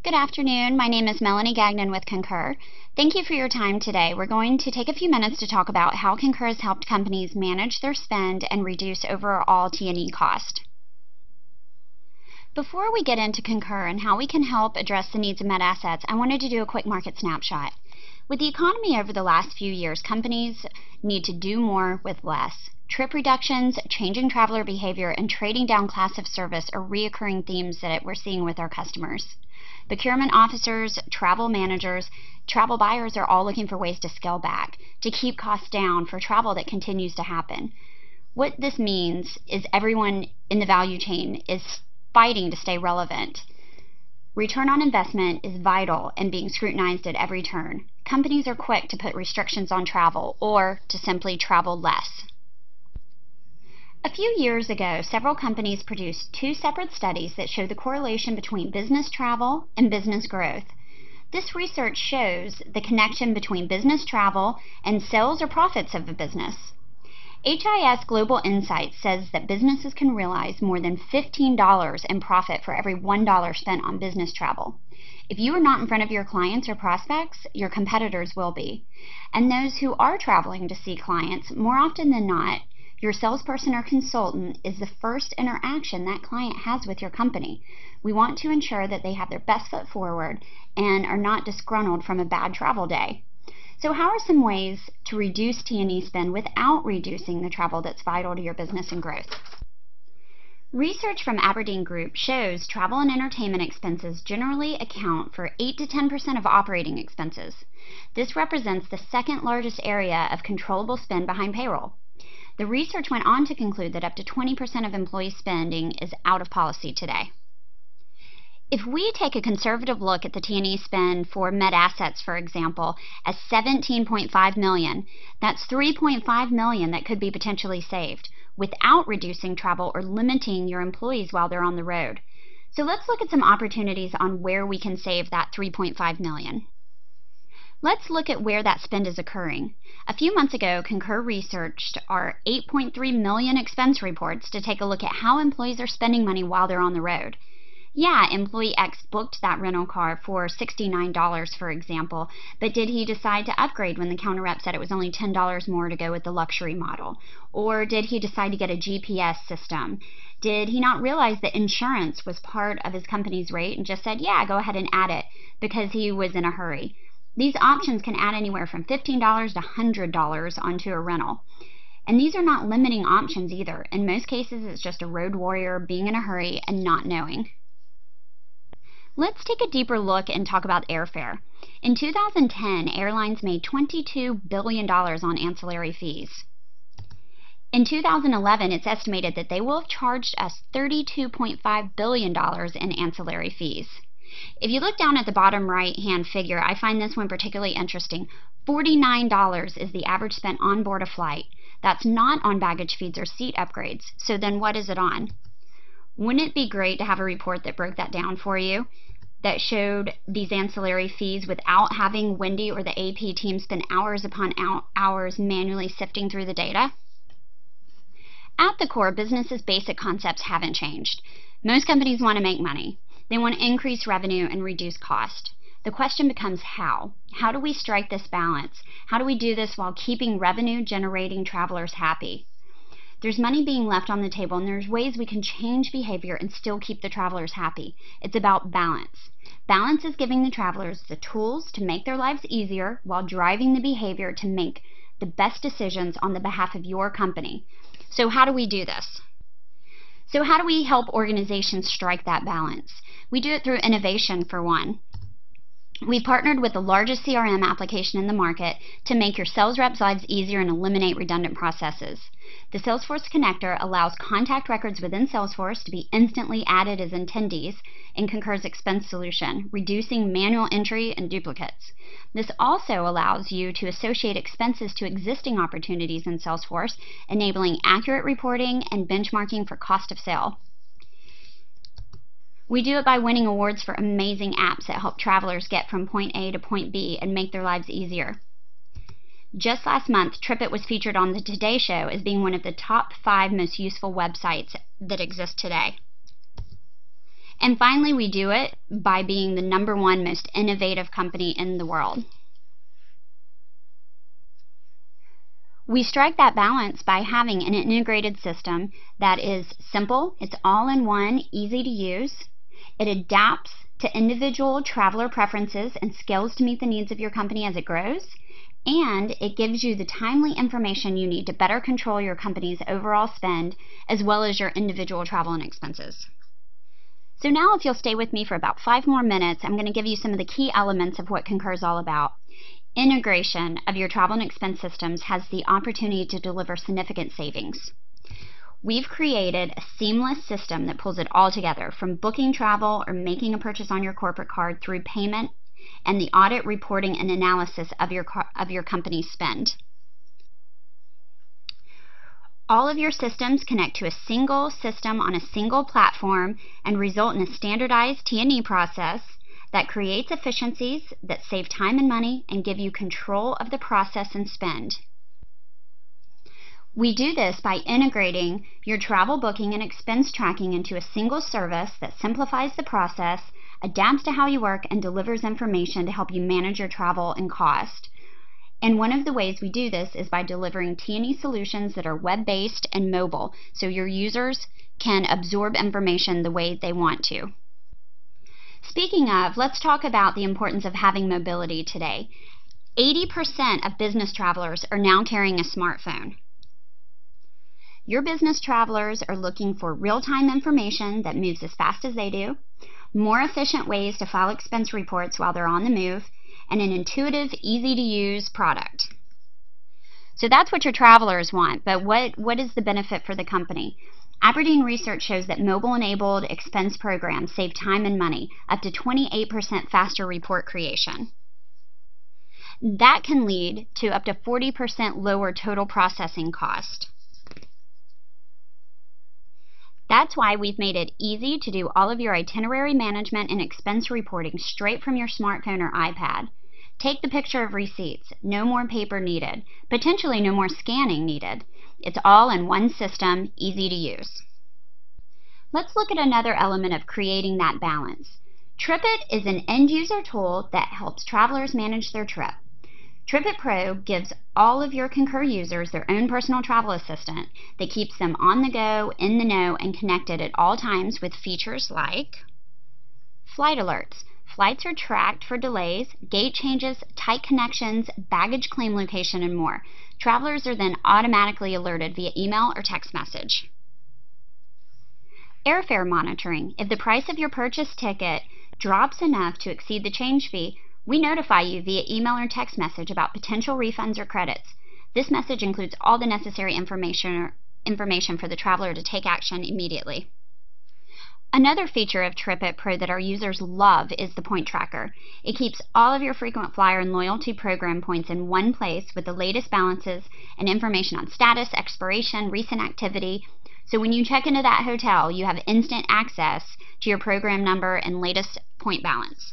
Good afternoon. My name is Melanie Gagnon with Concur. Thank you for your time today. We're going to take a few minutes to talk about how Concur has helped companies manage their spend and reduce overall T&E cost. Before we get into Concur and how we can help address the needs of MedAssets, I wanted to do a quick market snapshot. With the economy over the last few years, companies need to do more with less. Trip reductions, changing traveler behavior, and trading down class of service are reoccurring themes that we're seeing with our customers. Procurement officers, travel managers, travel buyers are all looking for ways to scale back, to keep costs down for travel that continues to happen. What this means is everyone in the value chain is fighting to stay relevant. Return on investment is vital and being scrutinized at every turn. Companies are quick to put restrictions on travel or to simply travel less. A few years ago, several companies produced two separate studies that show the correlation between business travel and business growth. This research shows the connection between business travel and sales or profits of a business. HIS Global Insights says that businesses can realize more than $15 in profit for every $1 spent on business travel. If you are not in front of your clients or prospects, your competitors will be. And those who are traveling to see clients, more often than not, your salesperson or consultant is the first interaction that client has with your company. We want to ensure that they have their best foot forward and are not disgruntled from a bad travel day. So how are some ways to reduce T&E spend without reducing the travel that's vital to your business and growth? Research from Aberdeen Group shows travel and entertainment expenses generally account for 8 to 10% of operating expenses. This represents the second largest area of controllable spend behind payroll. The research went on to conclude that up to 20% of employee spending is out of policy today. If we take a conservative look at the T&E spend for MedAssets, for example, as $17.5 million, that's $3.5 million that could be potentially saved without reducing travel or limiting your employees while they're on the road. So let's look at some opportunities on where we can save that $3.5 million. Let's look at where that spend is occurring. A few months ago, Concur researched our 8.3 million expense reports to take a look at how employees are spending money while they're on the road. Yeah, employee X booked that rental car for $69, for example, but did he decide to upgrade when the counter rep said it was only $10 more to go with the luxury model? Or did he decide to get a GPS system? Did he not realize that insurance was part of his company's rate and just said, yeah, go ahead and add it because he was in a hurry? These options can add anywhere from $15 to $100 onto a rental. And these are not limiting options either. In most cases, it's just a road warrior being in a hurry and not knowing. Let's take a deeper look and talk about airfare. In 2010, airlines made $22 billion on ancillary fees. In 2011, it's estimated that they will have charged us $32.5 billion in ancillary fees. If you look down at the bottom right-hand figure, I find this one particularly interesting. $49 is the average spent on board a flight. That's not on baggage fees or seat upgrades. So then what is it on? Wouldn't it be great to have a report that broke that down for you, that showed these ancillary fees without having Wendy or the AP team spend hours upon hours manually sifting through the data? At the core, business's basic concepts haven't changed. Most companies want to make money. They want to increase revenue and reduce cost. The question becomes how? How do we strike this balance? How do we do this while keeping revenue-generating travelers happy? There's money being left on the table, and there's ways we can change behavior and still keep the travelers happy. It's about balance. Balance is giving the travelers the tools to make their lives easier while driving the behavior to make the best decisions on the behalf of your company. So how do we do this? So how do we help organizations strike that balance? We do it through innovation, for one. We've partnered with the largest CRM application in the market to make your sales reps' lives easier and eliminate redundant processes. The Salesforce connector allows contact records within Salesforce to be instantly added as attendees in Concur's expense solution, reducing manual entry and duplicates. This also allows you to associate expenses to existing opportunities in Salesforce, enabling accurate reporting and benchmarking for cost of sale. We do it by winning awards for amazing apps that help travelers get from point A to point B and make their lives easier. Just last month, TripIt was featured on the Today Show as being one of the top 5 most useful websites that exist today. And finally, we do it by being the #1 most innovative company in the world. We strike that balance by having an integrated system that is simple, it's all in one, easy to use. It adapts to individual traveler preferences and scales to meet the needs of your company as it grows. And it gives you the timely information you need to better control your company's overall spend as well as your individual travel and expenses. So now if you'll stay with me for about 5 more minutes, I'm going to give you some of the key elements of what Concur is all about. Integration of your travel and expense systems has the opportunity to deliver significant savings. We've created a seamless system that pulls it all together, from booking travel or making a purchase on your corporate card through payment and the audit, reporting, and analysis of your company's spend. All of your systems connect to a single system on a single platform and result in a standardized T&E process that creates efficiencies that save time and money and give you control of the process and spend. We do this by integrating your travel booking and expense tracking into a single service that simplifies the process, adapts to how you work, and delivers information to help you manage your travel and cost. And one of the ways we do this is by delivering T&E solutions that are web-based and mobile, so your users can absorb information the way they want to. Speaking of, let's talk about the importance of having mobility today. 80% of business travelers are now carrying a smartphone. Your business travelers are looking for real-time information that moves as fast as they do, more efficient ways to file expense reports while they're on the move, and an intuitive, easy-to-use product. So that's what your travelers want, but what is the benefit for the company? Aberdeen research shows that mobile-enabled expense programs save time and money, up to 28% faster report creation. That can lead to up to 40% lower total processing cost. That's why we've made it easy to do all of your itinerary management and expense reporting straight from your smartphone or iPad. Take the picture of receipts. No more paper needed. Potentially no more scanning needed. It's all in one system, easy to use. Let's look at another element of creating that balance. TripIt is an end-user tool that helps travelers manage their trip. TripIt Pro gives all of your Concur users their own personal travel assistant that keeps them on the go, in the know, and connected at all times with features like flight alerts. Flights are tracked for delays, gate changes, tight connections, baggage claim location, and more. Travelers are then automatically alerted via email or text message. Airfare monitoring. If the price of your purchase ticket drops enough to exceed the change fee, we notify you via email or text message about potential refunds or credits. This message includes all the necessary information for the traveler to take action immediately. Another feature of TripIt Pro that our users love is the point tracker. It keeps all of your frequent flyer and loyalty program points in one place with the latest balances and information on status, expiration, recent activity. So when you check into that hotel, you have instant access to your program number and latest point balance.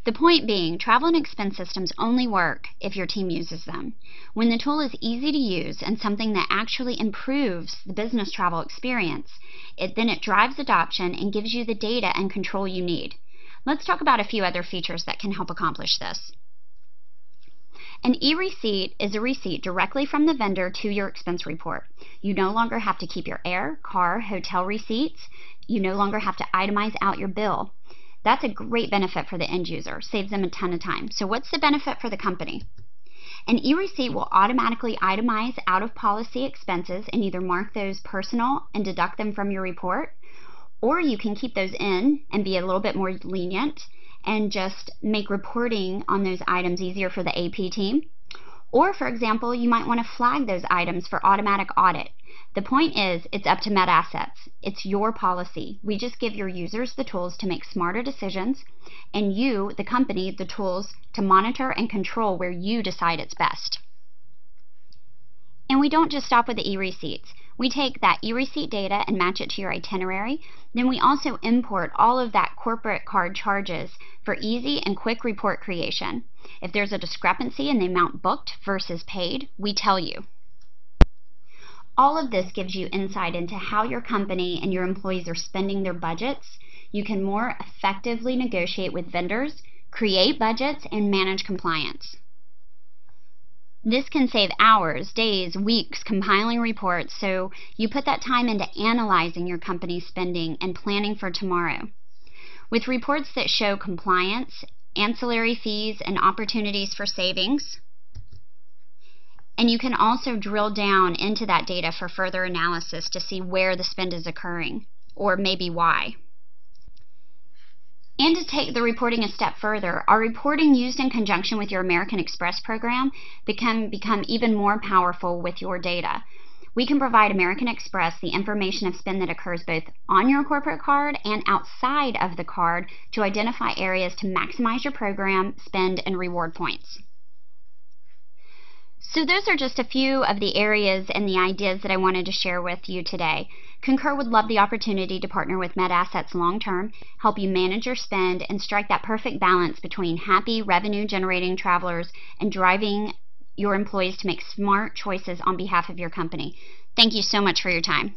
The point being, travel and expense systems only work if your team uses them. When the tool is easy to use and something that actually improves the business travel experience, then it drives adoption and gives you the data and control you need. Let's talk about a few other features that can help accomplish this. An e-receipt is a receipt directly from the vendor to your expense report. You no longer have to keep your air, car, hotel receipts. You no longer have to itemize out your bill. That's a great benefit for the end user, saves them a ton of time. So what's the benefit for the company? An e-receipt will automatically itemize out-of-policy expenses and either mark those personal and deduct them from your report, or you can keep those in and be a little bit more lenient and just make reporting on those items easier for the AP team. Or, for example, you might want to flag those items for automatic audit. The point is, it's up to MedAssets. It's your policy. We just give your users the tools to make smarter decisions, and you, the company, the tools to monitor and control where you decide it's best. And we don't just stop with the e-receipts. We take that e-receipt data and match it to your itinerary. Then we also import all of that corporate card charges for easy and quick report creation. If there's a discrepancy in the amount booked versus paid, we tell you. All of this gives you insight into how your company and your employees are spending their budgets. You can more effectively negotiate with vendors, create budgets, and manage compliance. This can save hours, days, weeks compiling reports, so you put that time into analyzing your company's spending and planning for tomorrow. With reports that show compliance, ancillary fees, and opportunities for savings. And you can also drill down into that data for further analysis to see where the spend is occurring, or maybe why. And to take the reporting a step further, our reporting used in conjunction with your American Express program can become even more powerful with your data. We can provide American Express the information of spend that occurs both on your corporate card and outside of the card to identify areas to maximize your program, spend, and reward points. So those are just a few of the areas and the ideas that I wanted to share with you today. Concur would love the opportunity to partner with MedAssets long-term, help you manage your spend, and strike that perfect balance between happy, revenue-generating travelers and driving your employees to make smart choices on behalf of your company. Thank you so much for your time.